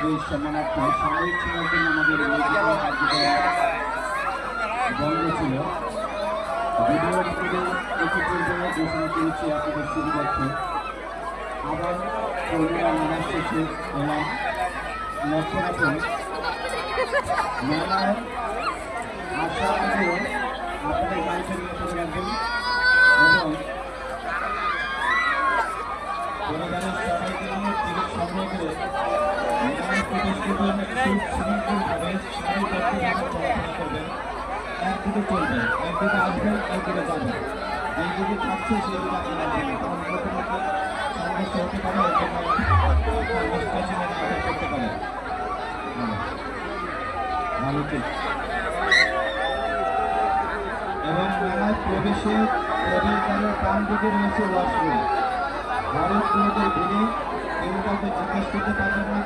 আদেশ সম্মানার্থে সাময়িক সময়ের জন্য আমাদের বন্ধ ছিল। ভিডিওর পূর্বে ঘোষণা করেছি আপনাদের সুবিধার্থে। আবার কর্মীরা মেলা শেষে এলাম। লক্ষ্য রাখুন, মেলায় আসার আগে আপনাদের গাড়িতে নিয়ে চলে রাখবেন এবং পরিবারের সবাইকে নিয়ে টিকিট সংগ্রহ করে মেলায় প্রবেশ করবেন। সুশৃঙ্খলভাবে সারিবদ্ধভাবে চলাফেরা করবেন। একদিকে চলবেন, একদিকে আসবেন, একদিকে যাবেন। যেই দিকে থাকছে সেই দিকে আপনি আসবেন, কারণ নতুন নতুন সংঘর্ষ হতে পারে, করতে পারে। ভালো ঠিক। এবং মেলায় প্রবেশের প্রবেশদ্বারের ডান দিকে রয়েছে ওয়াশরুম। ভারত ভিড়ে কেউ কাউকে জিজ্ঞেস করতে পারবেন না।